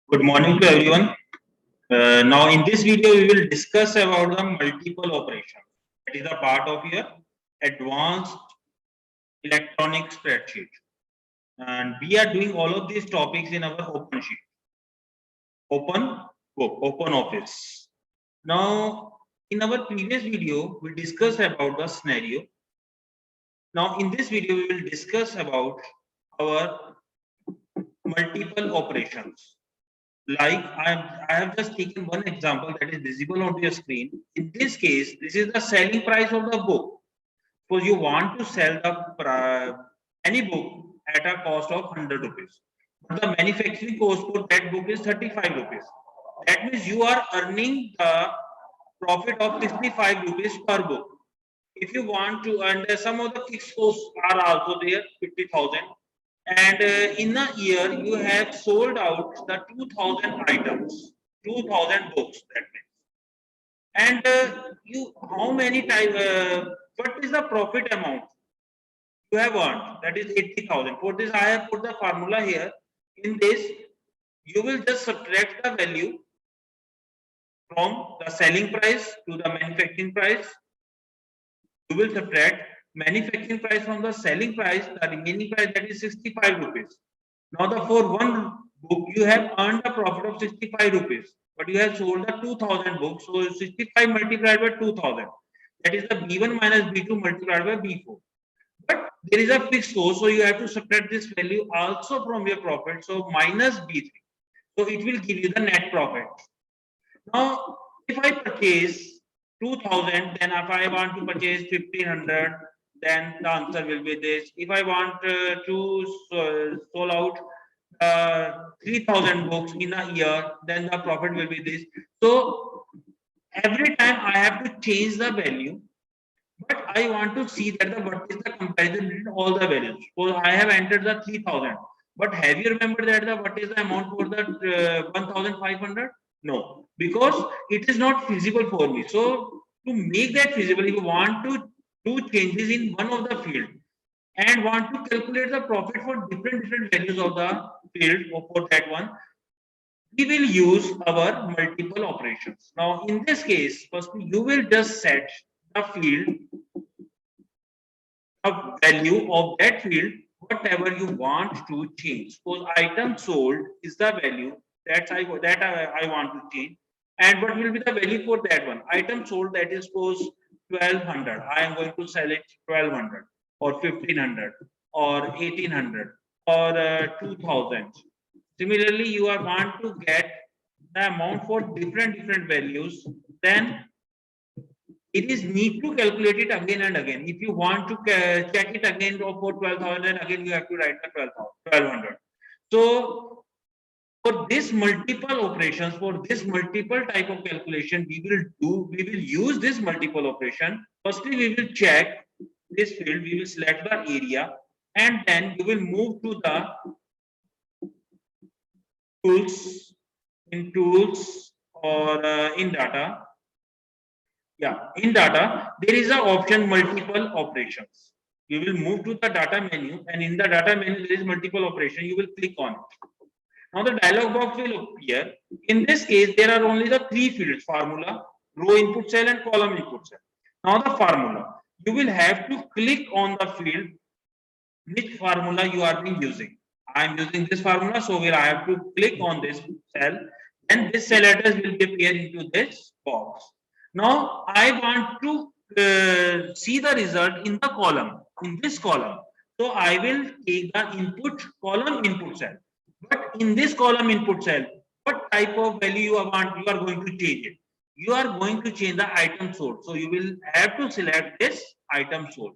Good morning to everyone. Now, in this video, we will discuss about the multiple operation. That is a part of your advanced electronic spreadsheet, and we are doing all of these topics in our open sheet, open book, open office. Now, in our previous video, we discussed about the scenario. Now, in this video, we will discuss about our multiple operations. Like I have just taken one example that is visible on your screen. In this case, this is the selling price of the book. Suppose you want to sell the any book at a cost of 100 rupees. But the manufacturing cost for that book is 35 rupees. That means you are earning the profit of 65 rupees per book. If you want to, and some of the fixed costs are also there, 50,000. And in a year, you have sold out the 2,000 items, 2,000 books. That means, and you how many times? What is the profit amount you have earned? That is 80,000. For this, I have put the formula here. In this, you will just subtract the value from the selling price to the manufacturing price. You will subtract manufacturing price from the selling price, the remaining price, that is 65 rupees. Now, for one book, you have earned a profit of 65 rupees, but you have sold the 2,000 books. So 65 multiplied by 2,000. That is the B1 minus B2 multiplied by B4. But there is a fixed cost, so you have to subtract this value also from your profit. So minus B3. So it will give you the net profit. Now, if I purchase 2,000, then if I want to purchase 1,500, then the answer will be this. If I want to sold out 3,000 books in a year, then the profit will be this. So every time I have to change the value, but I want to see that what is the comparison between all the values. So I have entered the 3,000, but have you remembered that what is the amount for the 1,500? No, because it is not feasible for me. So to make that feasible, if you want to do changes in one of the field and want to calculate the profit for different values of the field or for that one, we will use our multiple operations. Now, in this case, firstly, you will just set the field, a value of that field, whatever you want to change. Suppose item sold is the value that I want to change, and what will be the value for that one? Item sold, that is suppose 1,200. I am going to sell it 1,200 or 1,500 or 1,800 or 2,000. Similarly, you are want to get the amount for different values, then it is need to calculate it again and again. If you want to check it again for 12,000, again you have to write the 1,200. So for this multiple operations, for this multiple type of calculation, we will use this multiple operation. Firstly, we will check this field, we will select the area, and then you will move to the tools, in tools or in data. Yeah, in data, there is an option multiple operations. You will move to the data menu, and in the data menu, there is multiple operation. You will click on it. Now the dialog box will appear. In this case, there are only the three fields: formula, row input cell, and column input cell. Now the formula, you will have to click on the field which formula you are being using. I am using this formula, so I have to click on this cell, and this cell address will appear into this box. Now I want to see the result in the column, in this column. So I will take the input column input cell. But in this column input cell, what type of value you are going to change it? You are going to change the item sold. So you will have to select this item sold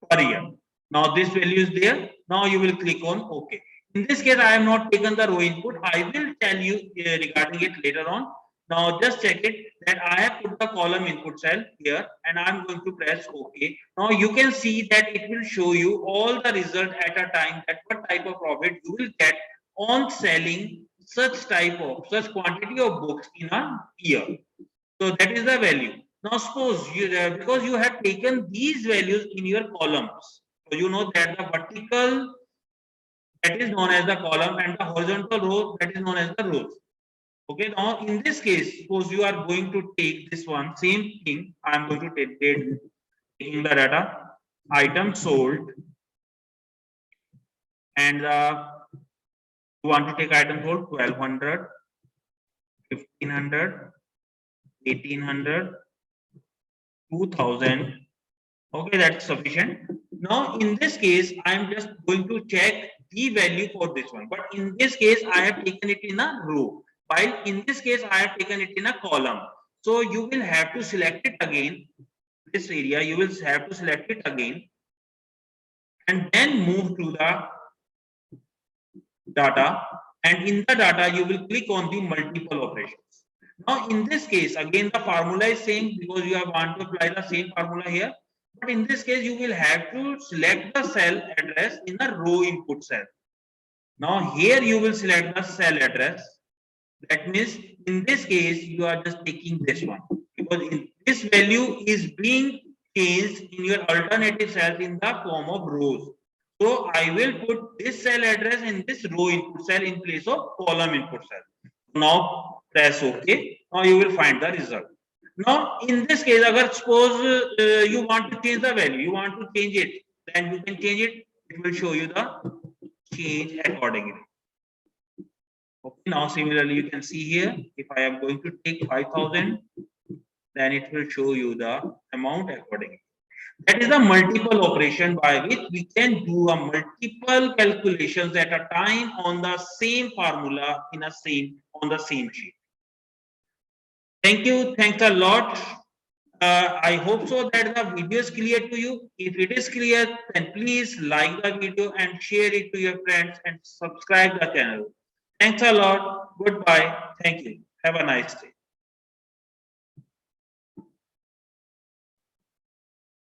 per year. Now this value is there. Now you will click on OK. In this case, I have not taken the row input. I will tell you regarding it later on. Now just check it that I have put the column input cell here, and I'm going to press OK. Now you can see that it will show you all the result at a time, that what type of profit you will get on selling such quantity of books in a year. So that is the value. Now suppose you because you have taken these values in your columns, so you know that the vertical that is known as the column, and the horizontal row, that is known as the rows. Okay, now in this case, suppose you are going to take this one, same thing. I am going to take taking the data, item sold, and you want to take item sold 1200, 1500, 1800, 2000. Okay, that's sufficient. Now in this case, I am just going to check the value for this one, but in this case I have taken it in a row, while in this case I have taken it in a column. So you will have to select it again, this area you will have to select it again, and then move to the data, and in the data you will click on the multiple operations. Now in this case again the formula is same, because you are want to apply the same formula here, but in this case you will have to select the cell address in the row input cell. Now here you will select the cell address. That means in this case you are just taking this one, because in this value is being changed in your alternative cells in the form of rows. So I will put this cell address in this row input cell in place of column input cell. Now press OK. Now you will find the result. Now in this case, agar suppose you want to change the value, you want to change it, then you can change it. It will show you the change accordingly. Okay, now similarly you can see here, if I am going to take 5000, then it will show you the amount accordingly. That is the multiple operation by which we can do a multiple calculations at a time on the same formula in a same on the same sheet. Thank you. Thanks a lot. I hope so that the video is clear to you. If it is clear, then please like the video and share it to your friends and subscribe the channel. Thanks a lot. Goodbye. Thank you. Have a nice day.